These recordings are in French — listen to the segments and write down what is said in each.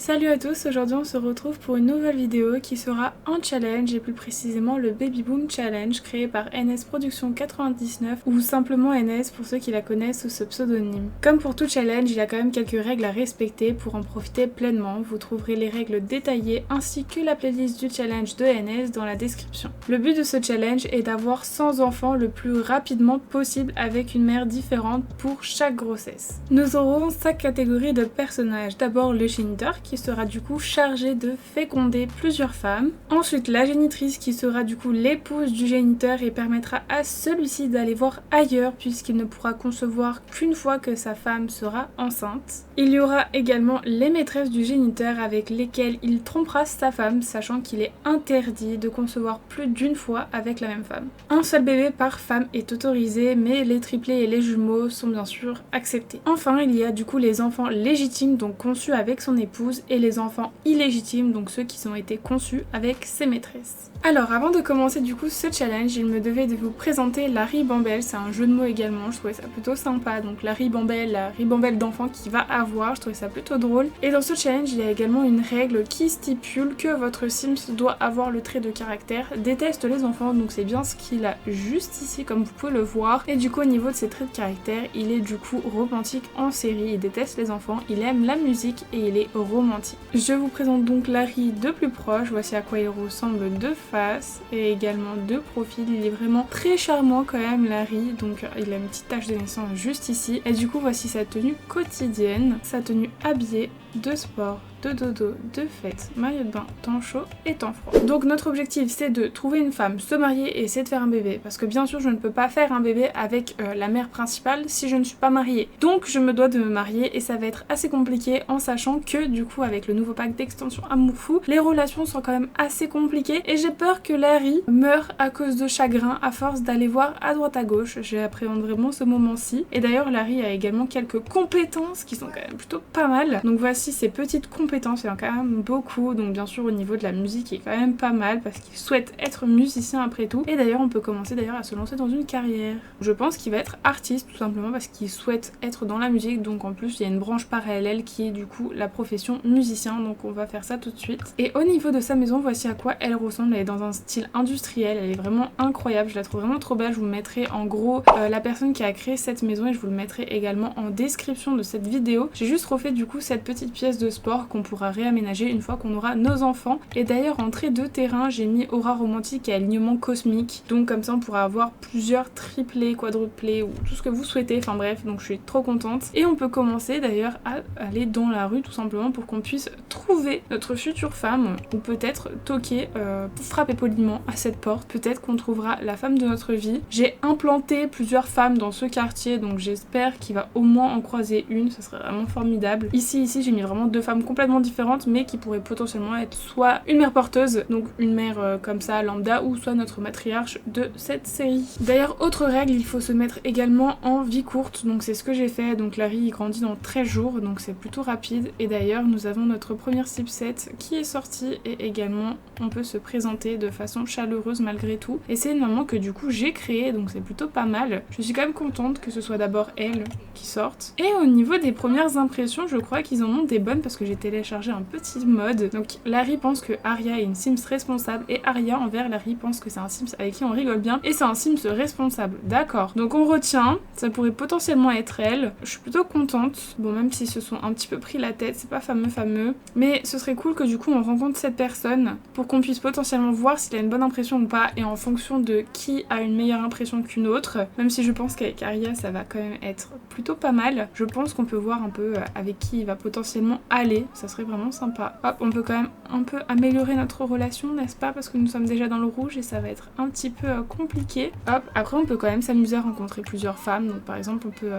Salut à tous, aujourd'hui on se retrouve pour une nouvelle vidéo qui sera un challenge et plus précisément le Baby Boom Challenge créé par NS Production 99 ou simplement NS pour ceux qui la connaissent sous ce pseudonyme. Comme pour tout challenge, il y a quand même quelques règles à respecter pour en profiter pleinement. Vous trouverez les règles détaillées ainsi que la playlist du challenge de NS dans la description. Le but de ce challenge est d'avoir 100 enfants le plus rapidement possible avec une mère différente pour chaque grossesse. Nous aurons 5 catégories de personnages. D'abord le géniteur qui sera du coup chargé de féconder plusieurs femmes. Ensuite la génitrice qui sera du coup l'épouse du géniteur et permettra à celui-ci d'aller voir ailleurs puisqu'il ne pourra concevoir qu'une fois que sa femme sera enceinte. Il y aura également les maîtresses du géniteur avec lesquelles il trompera sa femme, sachant qu'il est interdit de concevoir plus d'une fois avec la même femme. Un seul bébé par femme est autorisé, mais les triplés et les jumeaux sont bien sûr acceptés. Enfin, il y a du coup les enfants légitimes, donc conçus avec son épouse, et les enfants illégitimes, donc ceux qui ont été conçus avec ses maîtresses. Alors avant de commencer du coup ce challenge, il me devait de vous présenter la ribambelle, c'est un jeu de mots également, je trouvais ça plutôt sympa, donc la ribambelle d'enfant qui va avoir, je trouvais ça plutôt drôle. Et dans ce challenge, il y a également une règle qui stipule que votre Sims doit avoir le trait de caractère déteste les enfants, donc c'est bien ce qu'il a juste ici comme vous pouvez le voir. Et du coup au niveau de ses traits de caractère, il est du coup romantique en série, il déteste les enfants, il aime la musique et il est romantique. Je vous présente donc Larry de plus proche, voici à quoi il ressemble de face et également de profil. Il est vraiment très charmant quand même Larry, donc il a une petite tache de naissance juste ici. Et du coup voici sa tenue quotidienne, sa tenue habillée de sport, de dodo, de fête, maillot de bain, temps chaud et temps froid. Donc notre objectif c'est de trouver une femme, se marier et essayer de faire un bébé, parce que bien sûr je ne peux pas faire un bébé avec la mère principale si je ne suis pas mariée. Donc je me dois de me marier et ça va être assez compliqué en sachant que du coup avec le nouveau pack d'extension Amour Fou, les relations sont quand même assez compliquées et j'ai peur que Larry meure à cause de chagrin à force d'aller voir à droite à gauche. J'appréhende vraiment ce moment-ci. Et d'ailleurs Larry a également quelques compétences qui sont quand même plutôt pas mal. Donc voici ses petites compétences, il y en a quand même beaucoup, donc bien sûr au niveau de la musique il est quand même pas mal parce qu'il souhaite être musicien après tout. Et d'ailleurs on peut commencer d'ailleurs à se lancer dans une carrière. Je pense qu'il va être artiste tout simplement parce qu'il souhaite être dans la musique, donc en plus il y a une branche parallèle qui est du coup la profession musicien, donc on va faire ça tout de suite. Et au niveau de sa maison, voici à quoi elle ressemble. Elle est dans un style industriel, elle est vraiment incroyable, je la trouve vraiment trop belle. Je vous mettrai en gros la personne qui a créé cette maison et je vous le mettrai également en description de cette vidéo. J'ai juste refait du coup cette petite pièce de sport qu'on pourra réaménager une fois qu'on aura nos enfants. Et d'ailleurs en trait de terrain j'ai mis aura romantique et alignement cosmique, donc comme ça on pourra avoir plusieurs triplés, quadruplés ou tout ce que vous souhaitez, enfin bref, donc je suis trop contente. Et on peut commencer d'ailleurs à aller dans la rue tout simplement pour qu'on puisse trouver notre future femme, ou peut-être toquer pour frapper poliment à cette porte, peut-être qu'on trouvera la femme de notre vie. J'ai implanté plusieurs femmes dans ce quartier, donc j'espère qu'il va au moins en croiser une, ce serait vraiment formidable. Ici j'ai mis vraiment deux femmes complètement différentes mais qui pourraient potentiellement être soit une mère porteuse, donc une mère comme ça lambda, ou soit notre matriarche de cette série. D'ailleurs autre règle, il faut se mettre également en vie courte, donc c'est ce que j'ai fait. Donc Larry il grandit dans 13 jours donc c'est plutôt rapide. Et d'ailleurs nous avons notre première chipset qui est sortie et également on peut se présenter de façon chaleureuse malgré tout. Et c'est une maman que du coup j'ai créée, donc c'est plutôt pas mal. Je suis quand même contente que ce soit d'abord elle qui sorte. Et au niveau des premières impressions, je crois qu'ils en ont des bonnes parce que j'ai téléchargé un petit mode. Donc Larry pense que Aria est une Sims responsable et Aria envers Larry pense que c'est un Sims avec qui on rigole bien et c'est un Sims responsable. D'accord. Donc on retient, ça pourrait potentiellement être elle. Je suis plutôt contente. Bon, même s'ils se sont un petit peu pris la tête, c'est pas fameux. Mais ce serait cool que du coup on rencontre cette personne pour qu'on puisse potentiellement voir s'il a une bonne impression ou pas, et en fonction de qui a une meilleure impression qu'une autre, même si je pense qu'avec Aria ça va quand même être plutôt pas mal, je pense qu'on peut voir un peu avec qui il va potentiellement aller, ça serait vraiment sympa. Hop, on peut quand même un peu améliorer notre relation, n'est-ce pas, parce que nous sommes déjà dans le rouge et ça va être un petit peu compliqué. Hop, après on peut quand même s'amuser à rencontrer plusieurs femmes, donc par exemple on peut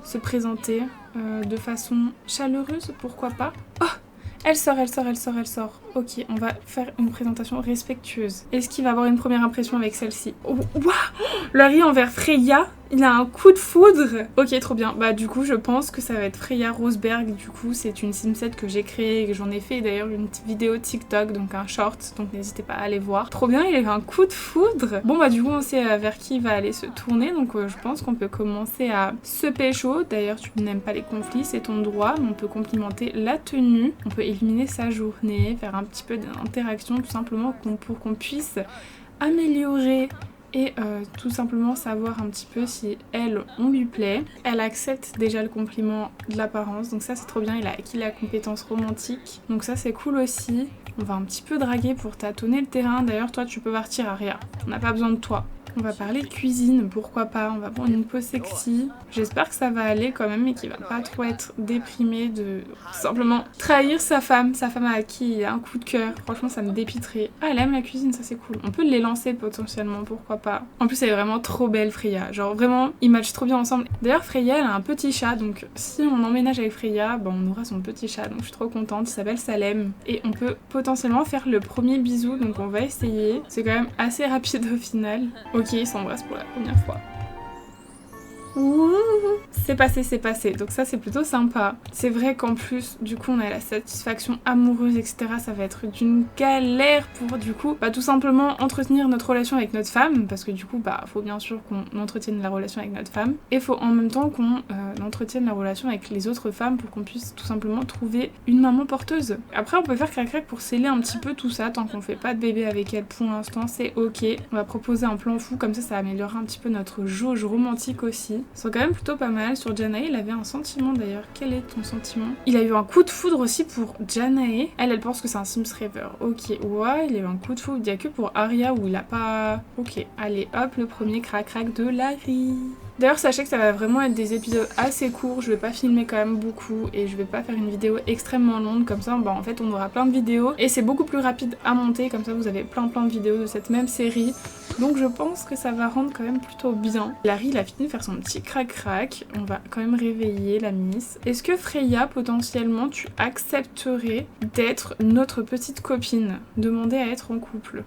se présenter de façon chaleureuse, pourquoi pas. Oh, elle sort. Ok, on va faire une présentation respectueuse. Est-ce qu'il va avoir une première impression avec celle-ci? Oh, waouh, Larry envers Freya, Il a un coup de foudre. Ok, trop bien. Bah du coup, je pense que ça va être Freya Rosberg. Du coup, c'est une simset que j'ai créée et que j'en ai fait d'ailleurs une petite vidéo TikTok, donc un short. Donc n'hésitez pas à aller voir. Trop bien, il a eu un coup de foudre. Bon bah du coup, on sait vers qui il va aller se tourner. Donc je pense qu'on peut commencer à se pécho. D'ailleurs, tu n'aimes pas les conflits, c'est ton droit. Mais on peut complimenter la tenue. On peut éliminer sa journée, faire un petit peu d'interaction tout simplement pour qu'on puisse améliorer et tout simplement savoir un petit peu si elle, on lui plaît. Elle accepte déjà le compliment de l'apparence, donc ça c'est trop bien, il a acquis la compétence romantique, donc ça c'est cool aussi. On va un petit peu draguer pour tâtonner le terrain, d'ailleurs toi tu peux partir Aria, on n'a pas besoin de toi. On va parler de cuisine, pourquoi pas, on va prendre une pause sexy. J'espère que ça va aller quand même et qu'il va pas trop être déprimé de simplement trahir sa femme à qui il a un coup de cœur. Franchement ça me dépiterait. Ah elle aime la cuisine, ça c'est cool. On peut les lancer potentiellement, pourquoi pas. En plus elle est vraiment trop belle Freya, genre vraiment ils matchent trop bien ensemble. D'ailleurs Freya elle a un petit chat, donc si on emménage avec Freya, bah, on aura son petit chat, donc je suis trop contente, il s'appelle Salem. Et on peut potentiellement faire le premier bisou, donc on va essayer. C'est quand même assez rapide au final. Ok, ils s'embrassent pour la première fois. C'est passé, donc ça c'est plutôt sympa. C'est vrai qu'en plus du coup on a la satisfaction amoureuse etc, ça va être d'une galère pour du coup tout simplement entretenir notre relation avec notre femme, parce que du coup faut bien sûr qu'on entretienne la relation avec notre femme et faut en même temps qu'on entretienne la relation avec les autres femmes pour qu'on puisse tout simplement trouver une maman porteuse. Après on peut faire crac-crac pour sceller un petit peu tout ça, tant qu'on fait pas de bébé avec elle pour l'instant c'est ok. On va proposer un plan fou, comme ça améliorera un petit peu notre jauge romantique aussi. Ils sont quand même plutôt pas mal. Sur Janae, il avait un sentiment d'ailleurs. Quel est ton sentiment? Il a eu un coup de foudre aussi pour Janae. Elle pense que c'est un Sims Rêveur. Ok, ouais, il a eu un coup de foudre. Il n'y a que pour Aria où il a pas... Ok, allez hop, le premier crac-crac de Larry. D'ailleurs sachez que ça va vraiment être des épisodes assez courts, je vais pas filmer quand même beaucoup et je vais pas faire une vidéo extrêmement longue, comme ça en fait on aura plein de vidéos et c'est beaucoup plus rapide à monter, comme ça vous avez plein de vidéos de cette même série, donc je pense que ça va rendre quand même plutôt bien. Larry il a fini de faire son petit crac-crac, on va quand même réveiller la miss. Est-ce que Freya potentiellement tu accepterais d'être notre petite copine, demander à être en couple?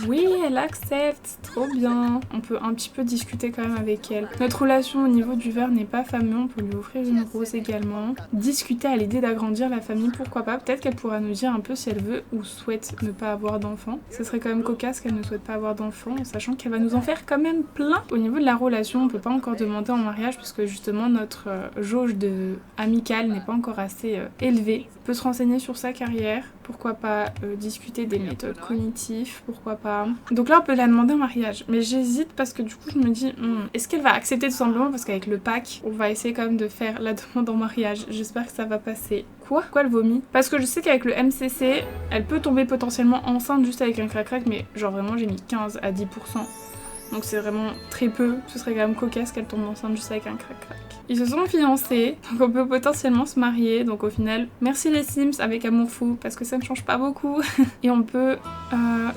Oui, elle accepte, trop bien. On peut un petit peu discuter quand même avec elle. Notre relation au niveau du verre n'est pas fameux, on peut lui offrir une rose également. Discuter à l'idée d'agrandir la famille, pourquoi pas. Peut-être qu'elle pourra nous dire un peu si elle veut ou souhaite ne pas avoir d'enfants. Ce serait quand même cocasse qu'elle ne souhaite pas avoir d'enfants, en sachant qu'elle va nous en faire quand même plein. Au niveau de la relation, on peut pas encore demander en mariage puisque justement notre jauge de amicale n'est pas encore assez élevée. On peut se renseigner sur sa carrière, pourquoi pas discuter des méthodes cognitives, pourquoi pas. Donc là on peut la demander en mariage, mais j'hésite parce que du coup je me dis est-ce qu'elle va accepter tout simplement, parce qu'avec le pack on va essayer quand même de faire la demande en mariage. J'espère que ça va passer. Quoi elle vomit? Parce que je sais qu'avec le MCC elle peut tomber potentiellement enceinte juste avec un crac-crac, mais genre vraiment j'ai mis 15 à 10%. Donc c'est vraiment très peu, ce serait quand même cocasse qu'elle tombe enceinte juste avec un crac-crac. Ils se sont fiancés, donc on peut potentiellement se marier, donc au final, merci les Sims avec amour fou, parce que ça ne change pas beaucoup. Et on peut...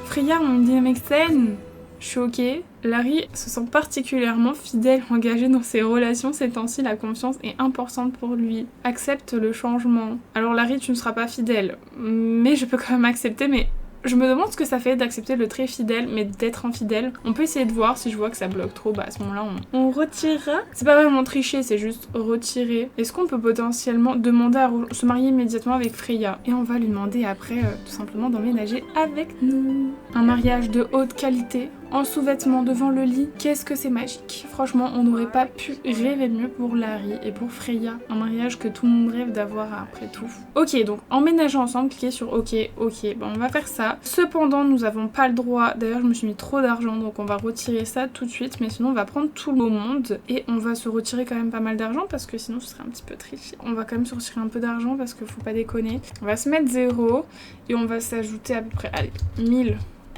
Freya, on me dit mec saine. Je suis ok. Larry se sent particulièrement fidèle, engagé dans ses relations ces temps-ci, la confiance est importante pour lui. Accepte le changement. Alors Larry, tu ne seras pas fidèle, mais je peux quand même accepter, mais... Je me demande ce que ça fait d'accepter le très fidèle, mais d'être infidèle. On peut essayer de voir, si je vois que ça bloque trop, à ce moment-là, on retirera. C'est pas vraiment tricher, c'est juste retirer. Est-ce qu'on peut potentiellement demander à se marier immédiatement avec Freya? Et on va lui demander après, tout simplement, d'emménager avec nous. Un mariage de haute qualité, en sous-vêtements devant le lit. Qu'est-ce que c'est magique. Franchement, on n'aurait pas pu rêver mieux pour Larry et pour Freya. Un mariage que tout le monde rêve d'avoir après tout. Ok, donc emménager ensemble, cliquez sur ok, bon on va faire ça. Cependant, nous n'avons pas le droit, d'ailleurs je me suis mis trop d'argent, donc on va retirer ça tout de suite, mais sinon on va prendre tout le monde et on va se retirer quand même pas mal d'argent parce que sinon ce serait un petit peu triché. On va quand même se retirer un peu d'argent parce qu'il faut pas déconner. On va se mettre 0 et on va s'ajouter à peu près, allez, 1000.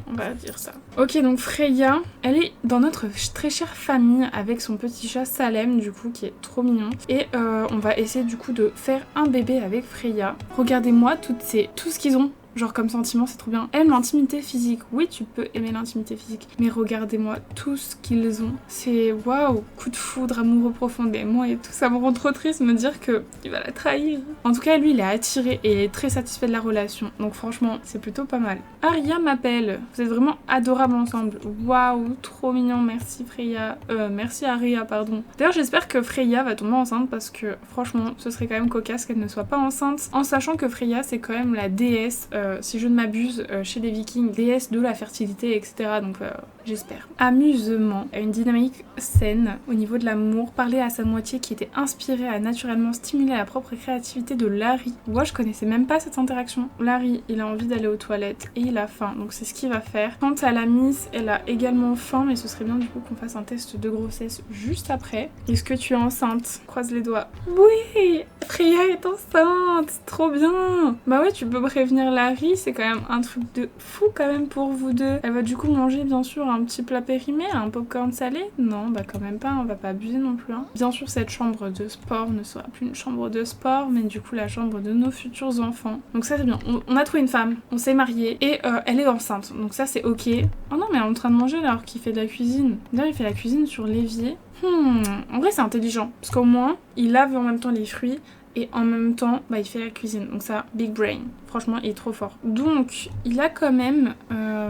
On va dire ça. Ok, donc Freya, elle est dans notre très chère famille avec son petit chat Salem, du coup, qui est trop mignon. Et on va essayer du coup de faire un bébé avec Freya. Regardez-moi tout ce qu'ils ont. genre comme sentiment c'est trop bien. Aime l'intimité physique, oui tu peux aimer l'intimité physique, mais regardez-moi tout ce qu'ils ont, c'est waouh, coup de foudre amoureux profondément et tout, ça me rend trop triste de me dire que il va la trahir. En tout cas lui il est attiré et est très satisfait de la relation, donc franchement c'est plutôt pas mal. Arya m'appelle, vous êtes vraiment adorables ensemble, waouh trop mignon, merci Freya, merci Arya pardon. D'ailleurs j'espère que Freya va tomber enceinte parce que franchement ce serait quand même cocasse qu'elle ne soit pas enceinte, en sachant que Freya c'est quand même la déesse, si je ne m'abuse, chez les Vikings, déesse de la fertilité etc. Donc j'espère. Amusement, une dynamique saine au niveau de l'amour, parler à sa moitié qui était inspirée à naturellement stimuler la propre créativité de Larry. Moi je connaissais même pas cette interaction. Larry il a envie d'aller aux toilettes et il a faim, donc c'est ce qu'il va faire. Quant à la Miss, elle a également faim, mais ce serait bien du coup qu'on fasse un test de grossesse juste après. Est-ce que tu es enceinte? Croise les doigts. Oui, Freya est enceinte, trop bien. Bah ouais, tu peux prévenir Larry, c'est quand même un truc de fou quand même pour vous deux. Elle va du coup manger bien sûr un petit plat périmé, un popcorn salé? Non, bah quand même pas, on va pas abuser non plus. Hein. Bien sûr cette chambre de sport ne sera plus une chambre de sport, mais du coup la chambre de nos futurs enfants. Donc ça c'est bien, on a trouvé une femme, on s'est marié et elle est enceinte, donc ça c'est ok. Oh non mais elle est en train de manger là, alors qu'il fait de la cuisine. D'ailleurs il fait la cuisine sur l'évier. En vrai c'est intelligent, parce qu'au moins il lave en même temps les fruits et en même temps bah, il fait la cuisine, donc ça, big brain, franchement il est trop fort. Donc il a quand même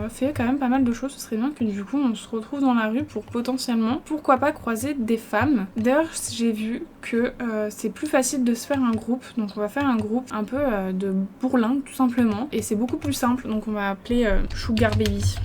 fait quand même pas mal de choses, ce serait bien que du coup on se retrouve dans la rue pour potentiellement, pourquoi pas croiser des femmes. D'ailleurs j'ai vu que c'est plus facile de se faire un groupe, donc on va faire un groupe un peu de bourlingues tout simplement, et c'est beaucoup plus simple, donc on va appeler Sugar Baby.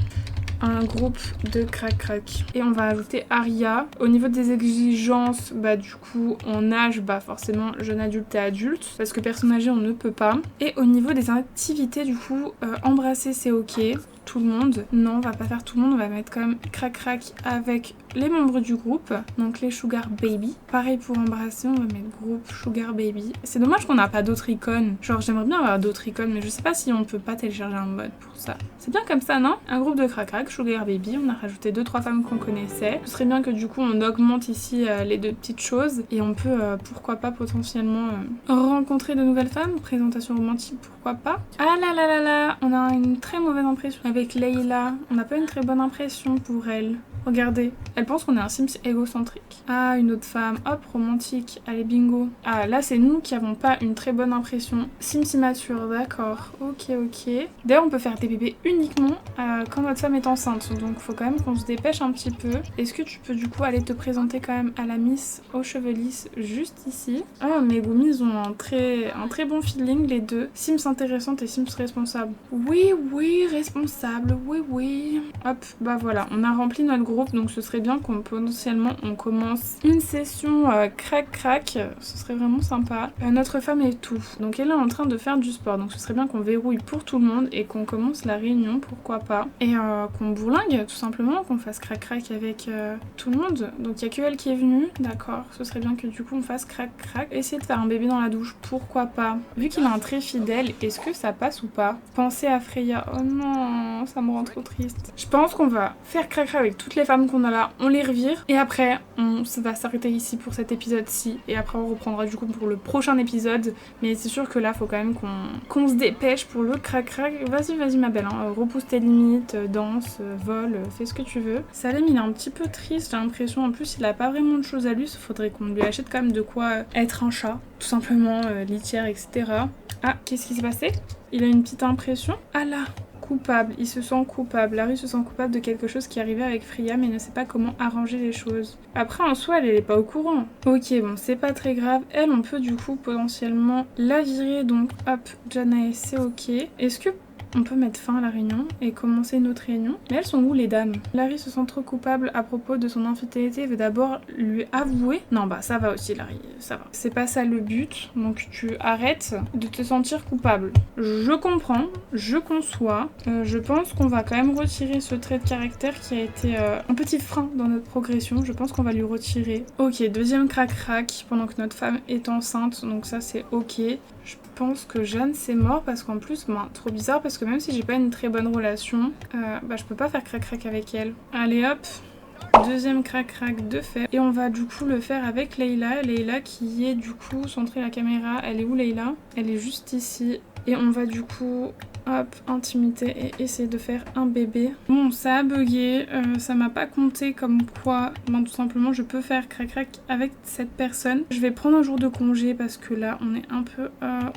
Un groupe de crac-crac. Et on va ajouter Arya. Au niveau des exigences, bah du coup en âge, bah forcément jeune adulte et adulte, parce que personne âgée on ne peut pas. Et au niveau des activités du coup, embrasser c'est ok. Tout le monde. Non, on va pas faire tout le monde, on va mettre quand même crac-crac avec les membres du groupe, donc les Sugar Baby. Pareil pour embrasser, on va mettre groupe Sugar Baby. C'est dommage qu'on n'a pas d'autres icônes. Genre j'aimerais bien avoir d'autres icônes, mais je sais pas si on peut pas télécharger un mode pour ça. C'est bien comme ça, non? Un groupe de crac-crac, Sugar Baby, on a rajouté 2-3 femmes qu'on connaissait. Ce serait bien que du coup on augmente ici les deux petites choses et on peut pourquoi pas potentiellement rencontrer de nouvelles femmes. Présentation romantique, pourquoi pas. Ah là là là là, on a une très mauvaise impression avec Layla, on n'a pas une très bonne impression pour elle. Regardez, elle pense qu'on est un Sims égocentrique. Ah, une autre femme, hop, romantique, allez bingo. Ah, là c'est nous qui avons pas une très bonne impression. Sims immature, d'accord, ok. D'ailleurs on peut faire des bébés uniquement quand notre femme est enceinte, donc faut quand même qu'on se dépêche un petit peu. Est-ce que tu peux du coup aller te présenter quand même à la Miss aux cheveux lisses juste ici? Ah, mes goumis ont un très bon feeling les deux. Sims intéressante et Sims responsable. Oui, responsable, oui. Hop, bah voilà, on a rempli notre groupe, donc ce serait bien qu'on potentiellement on commence une session crac-crac, ce serait vraiment sympa. Notre femme est tout, donc elle est en train de faire du sport, donc ce serait bien qu'on verrouille pour tout le monde et qu'on commence la réunion, pourquoi pas, et qu'on bourlingue tout simplement, qu'on fasse crac-crac avec tout le monde. Donc il y a que elle qui est venue, d'accord, ce serait bien que du coup on fasse crac-crac, essayer de faire un bébé dans la douche, pourquoi pas. Vu qu'il a un très fidèle, est-ce que ça passe ou pas? Pensez à Freya, oh non, ça me rend trop triste. Je pense qu'on va faire crac-crac avec toutes les femmes qu'on a là, on les revire et après on va s'arrêter ici pour cet épisode-ci et après on reprendra du coup pour le prochain épisode, mais c'est sûr que là faut quand même qu'on se dépêche pour le crac-crac. Vas-y ma belle, hein. Repousse tes limites, danse, vole, fais ce que tu veux. Salem il est un petit peu triste, j'ai l'impression, en plus il a pas vraiment de choses à lui, il faudrait qu'on lui achète quand même de quoi être un chat, tout simplement, litière, etc. Ah, qu'est-ce qui s'est passé? Il a une petite impression. Ah là, coupable, il se sent coupable. Larry se sent coupable de quelque chose qui arrivait avec Freya mais ne sait pas comment arranger les choses. Après en soi elle est pas au courant. Ok bon c'est pas très grave. Elle on peut du coup potentiellement la virer, donc hop Janae c'est ok. Est-ce que on peut mettre fin à la réunion et commencer une autre réunion? Mais elles sont où les dames? Larry se sent trop coupable à propos de son infidélité et veut d'abord lui avouer. Non bah ça va aussi Larry, ça va. C'est pas ça le but, donc tu arrêtes de te sentir coupable. Je comprends, je conçois. Je pense qu'on va quand même retirer ce trait de caractère qui a été un petit frein dans notre progression. Je pense qu'on va lui retirer. Ok, deuxième crac-crac pendant que notre femme est enceinte, donc ça c'est ok. Je pense que Jeanne c'est mort parce qu'en plus, trop bizarre parce que même si j'ai pas une très bonne relation, je peux pas faire crac-crac avec elle. Allez hop, deuxième crac-crac de fait. Et on va du coup le faire avec Layla. Layla qui est du coup centrée la caméra. Elle est où Layla? Elle est juste ici. Et on va du coup hop, intimité et essayer de faire un bébé. Bon, ça a bugué, ça m'a pas compté comme quoi, ben, tout simplement je peux faire crac-crac avec cette personne. Je vais prendre un jour de congé parce que là on est un peu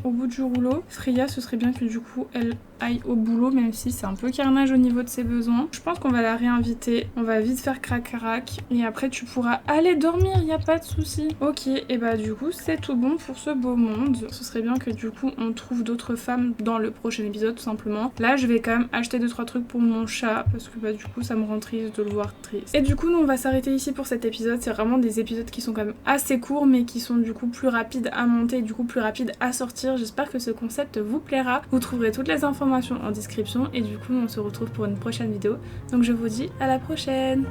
au bout du rouleau. Freya, ce serait bien que du coup elle aille au boulot, même si c'est un peu carnage au niveau de ses besoins. Je pense qu'on va la réinviter, on va vite faire crac-crac et après tu pourras aller dormir, y a pas de souci. Ok, et bah du coup c'est tout bon pour ce beau monde. Ce serait bien que du coup on trouve d'autres femmes dans le prochain épisode tout simplement. Là je vais quand même acheter 2-3 trucs pour mon chat parce que bah du coup ça me rend triste de le voir triste. Et du coup nous on va s'arrêter ici pour cet épisode. C'est vraiment des épisodes qui sont quand même assez courts mais qui sont du coup plus rapides à monter et du coup plus rapides à sortir. J'espère que ce concept vous plaira. Vous trouverez toutes les informations en description et du coup on se retrouve pour une prochaine vidéo. Donc je vous dis à la prochaine.